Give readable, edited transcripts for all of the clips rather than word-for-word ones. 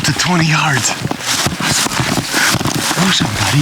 to 20 yards. Throw some, buddy.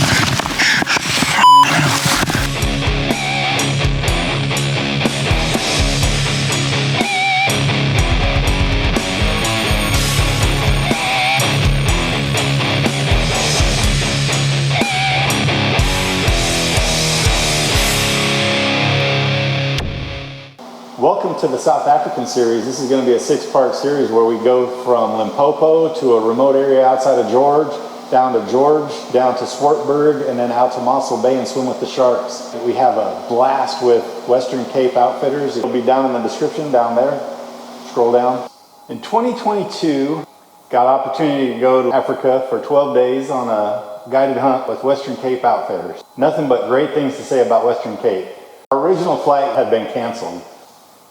Welcome to the South African series. This is going to be a 6-part series where we go from Limpopo to a remote area outside of George, down to Swartberg, and then out to Mossel Bay and swim with the sharks. We have a blast with Western Cape Outfitters. It'll be down in the description down there. Scroll down. In 2022, got an opportunity to go to Africa for 12 days on a guided hunt with Western Cape Outfitters. Nothing but great things to say about Western Cape. Our original flight had been canceled,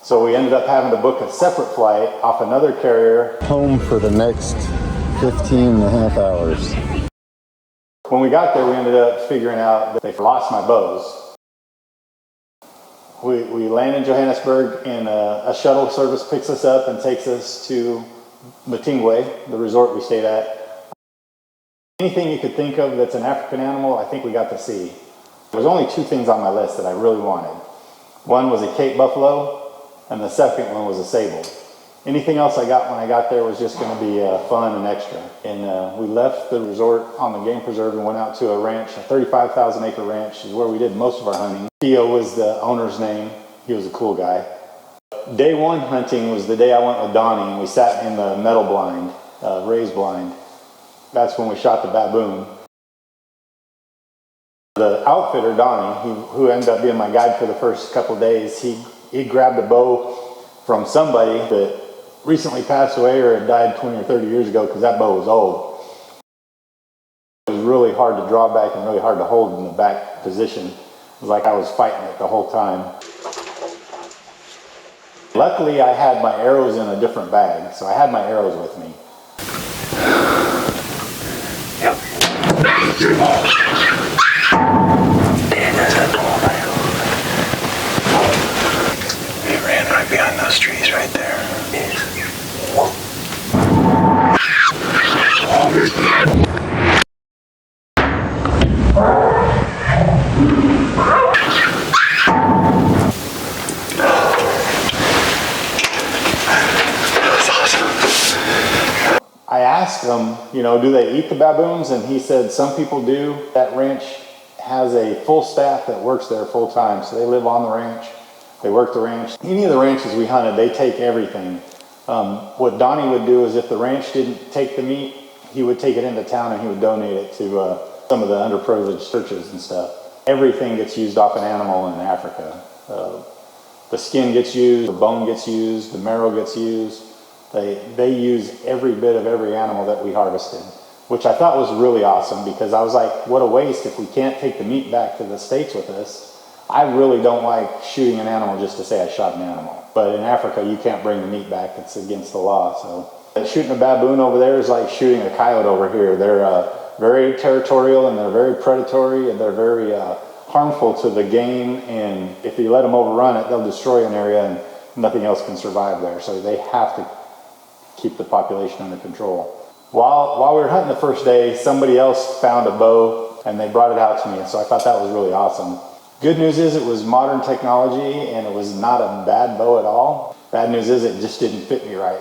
so we ended up having to book a separate flight off another carrier home for the next 15 and a half hours. When we got there, we ended up figuring out that they lost my bows. We land in Johannesburg, and a shuttle service picks us up and takes us to Mathews, the resort we stayed at. Anything you could think of that's an African animal, I think we got to see. There was only 2 things on my list that I really wanted. One was a Cape buffalo, and the second one was a sable. Anything else I got when I got there was just going to be fun and extra. And we left the resort on the game preserve and went out to a ranch, a 35,000 acre ranch is where we did most of our hunting. Theo was the owner's name. He was a cool guy. Day 1 hunting was the day I went with Donnie, and we sat in the metal blind, raised blind. That's when we shot the baboon. The outfitter, Donnie, who ended up being my guide for the first couple days, he grabbed a bow from somebody that recently passed away or had died 20 or 30 years ago, because that bow was old. It was really hard to draw back and really hard to hold in the back position. It was like I was fighting it the whole time. Luckily, I had my arrows in a different bag, so I had my arrows with me. It ran right behind those trees right there. I asked him, do they eat the baboons? And he said some people do. That ranch has a full staff that works there full time. So they live on the ranch, they work the ranch. Any of the ranches we hunted, they take everything. What Donnie would do is if the ranch didn't take the meat, he would take it into town and he would donate it to some of the underprivileged churches and stuff. Everything gets used off an animal in Africa. The skin gets used, the bone gets used, the marrow gets used. They use every bit of every animal that we harvested, which I thought was really awesome, because I was like, what a waste if we can't take the meat back to the States with us. I really don't like shooting an animal just to say I shot an animal. But in Africa, you can't bring the meat back. It's against the law. So shooting a baboon over there is like shooting a coyote over here. They're very territorial, and they're very predatory, and they're very harmful to the game. And if you let them overrun it, they'll destroy an area and nothing else can survive there. So they have to keep the population under control. While we were hunting the first day, somebody else found a bow and they brought it out to me. And so I thought that was really awesome. Good news is it was modern technology and it was not a bad bow at all. Bad news is it just didn't fit me right.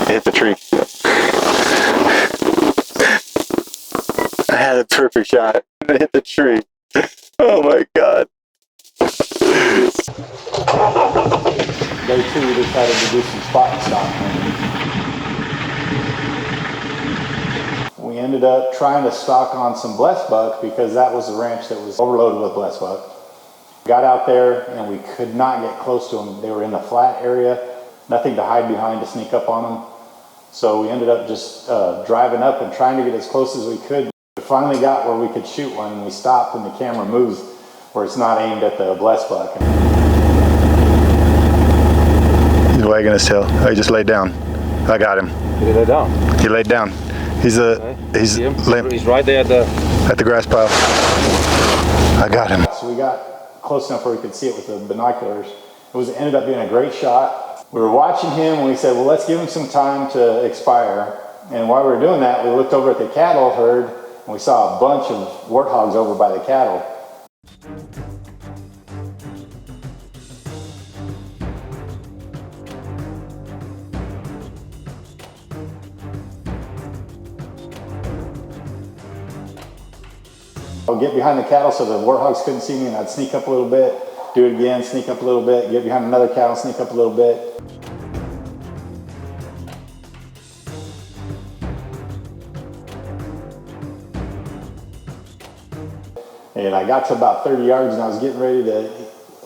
Hit the tree. I had a perfect shot. I hit the tree. Oh my God. Day 2, we decided to do some spot and stock. We ended up trying to stock on some blessed buck, because that was the ranch that was overloaded with blessed buck. Got out there and we could not get close to them. They were in the flat area, nothing to hide behind to sneak up on them. So we ended up just driving up and trying to get as close as we could. We finally got where we could shoot one, and we stopped, and the camera moves where it's not aimed at the blessed buck. He's wagging his tail. Oh, he just laid down. I got him. Did he lay down? He laid down. He's he's right there at the grass pile. I got him. So we got close enough where we could see it with the binoculars. Ended up being a great shot. We were watching him and we said, well, let's give him some time to expire. And while we were doing that, we looked over at the cattle herd and we saw a bunch of warthogs over by the cattle. I'll get behind the cattle so the warthogs couldn't see me, and I'd sneak up a little bit, do it again, sneak up a little bit, get behind another cow, sneak up a little bit. And I got to about 30 yards and I was getting ready to,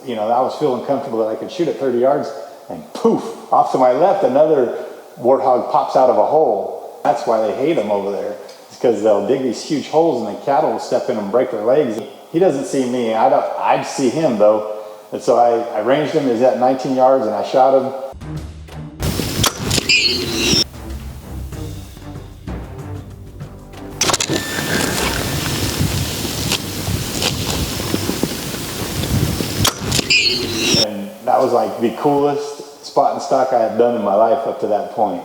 I was feeling comfortable that I could shoot at 30 yards, and poof, off to my left, another warthog pops out of a hole. That's why they hate them over there. It's because they'll dig these huge holes and the cattle will step in and break their legs. He doesn't see me. I'd see him though. And so I ranged him. He was at 19 yards and I shot him. And that was like the coolest spot and stock I had done in my life up to that point.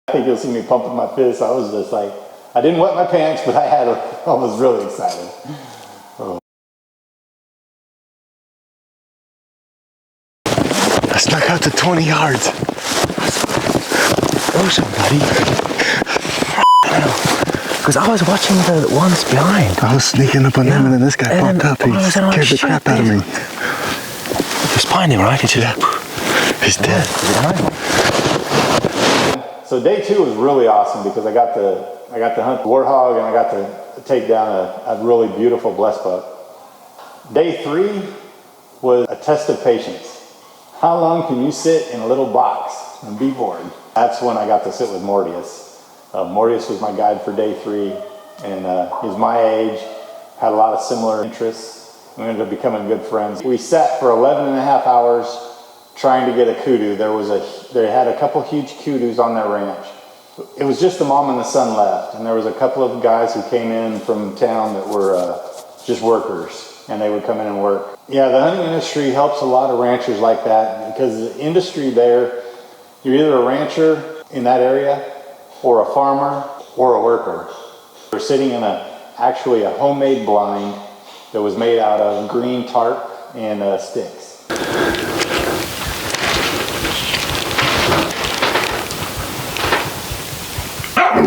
I think you'll see me pumping my fist. I was just like, I didn't wet my pants, but I was really excited. Oh. I snuck out to 20 yards. Oh, somebody. Because I was watching the ones behind. I was sneaking up on them and then this guy popped up. He scared the crap out of me. Just behind him, right? He's dead. So day 2 was really awesome because I got to hunt the warthog and I got to take down a really beautiful blessed buck. Day 3 was a test of patience. How long can you sit in a little box and be bored? That's when I got to sit with Mortius. Mortius was my guide for day 3, and he's my age, had a lot of similar interests. We ended up becoming good friends. We sat for 11 and a half hours trying to get a kudu. They had a couple huge kudus on their ranch. It was just the mom and the son left, and there was a couple of guys who came in from town that were just workers, and they would come in and work. Yeah, the hunting industry helps a lot of ranchers like that because the industry there, you're either a rancher in that area or a farmer or a worker. We're sitting in actually a homemade blind that was made out of green tarp and sticks.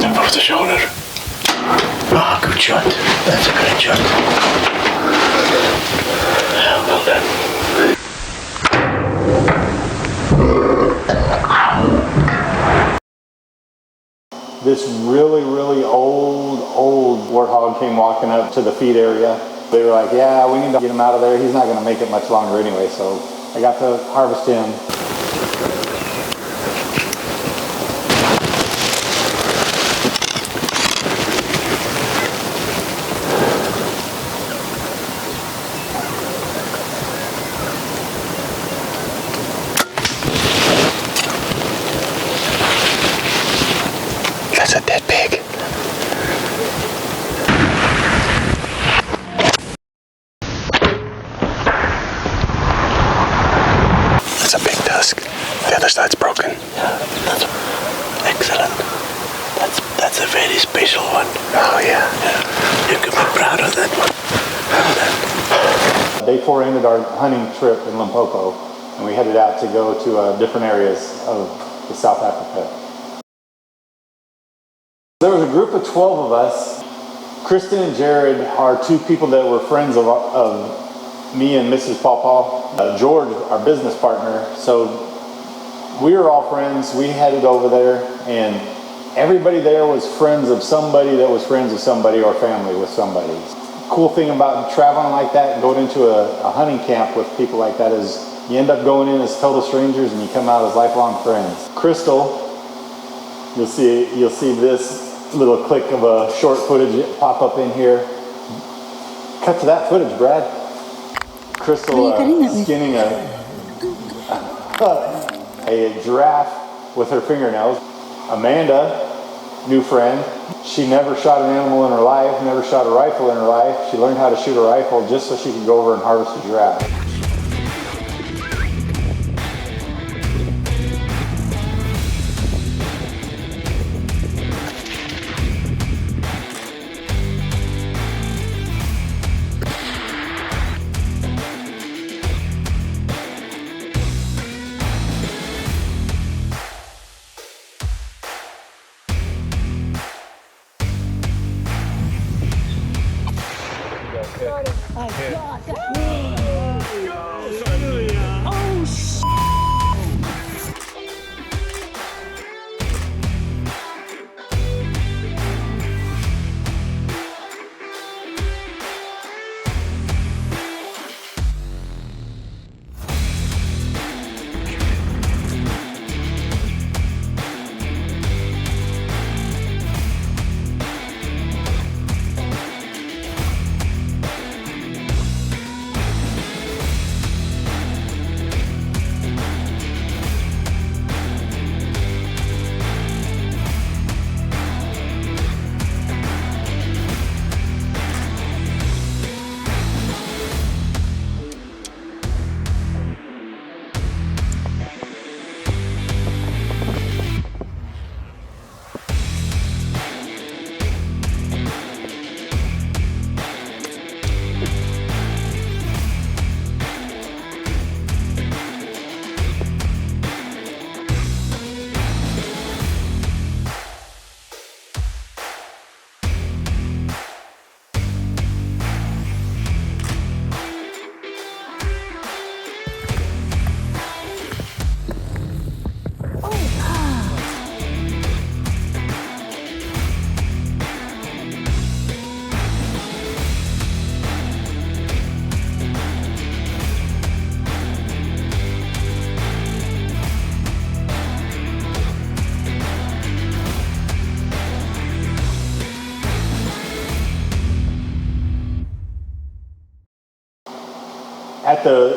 Off the shoulder. Ah, good shot. That's a great shot. Well done. This really, really old warthog came walking up to the feed area. They were like, yeah, we need to get him out of there. He's not going to make it much longer anyway, so I got to harvest him. That's a dead pig. That's a big tusk. The other side's broken. Yeah, that's excellent. That's a very special one. Oh yeah. You can be proud of that one. Day 4 ended our hunting trip in Limpopo, and we headed out to go to different areas of the South Africa. There was a group of 12 of us. Kristen and Jared are 2 people that were friends of me and Mrs. Paw. George, our business partner. So we were all friends. We headed over there, and everybody there was friends of somebody that was friends of somebody or family with somebody. Cool thing about traveling like that and going into a hunting camp with people like that is you end up going in as total strangers and you come out as lifelong friends. Crystal, you'll see this little clip of a short footage pop up in here. Cut to that footage, Brad. Crystal skinning a giraffe with her fingernails. Amanda new friend. She never shot an animal in her life, never shot a rifle in her life. She learned how to shoot a rifle just so she could go over and harvest a giraffe.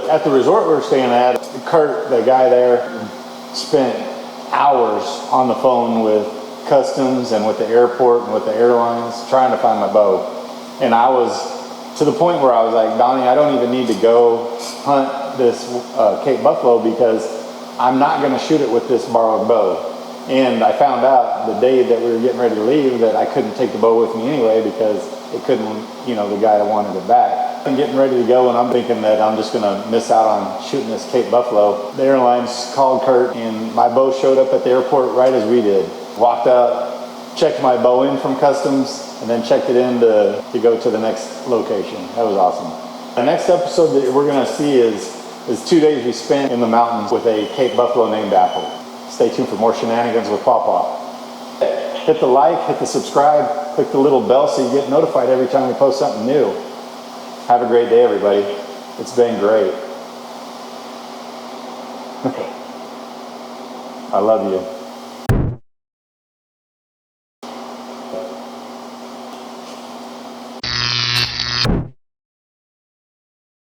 At the resort we were staying at, Kurt, the guy there, spent hours on the phone with customs and with the airport and with the airlines trying to find my bow. And I was to the point where I was like, Donnie, I don't even need to go hunt this Cape Buffalo because I'm not going to shoot it with this borrowed bow. And I found out the day that we were getting ready to leave that I couldn't take the bow with me anyway because it couldn't, you know, the guy that wanted it back. I'm getting ready to go and I'm thinking that I'm just gonna miss out on shooting this Cape Buffalo. The airlines called Kurt and my bow showed up at the airport right as we did. Walked up, checked my bow in from customs, and then checked it in to go to the next location. That was awesome. The next episode that we're gonna see is 2 days we spent in the mountains with a Cape Buffalo named Apple. Stay tuned for more shenanigans with Pawpaw. Hit the like, hit the subscribe, click the little bell so you get notified every time we post something new. Have a great day, everybody. It's been great. I love you.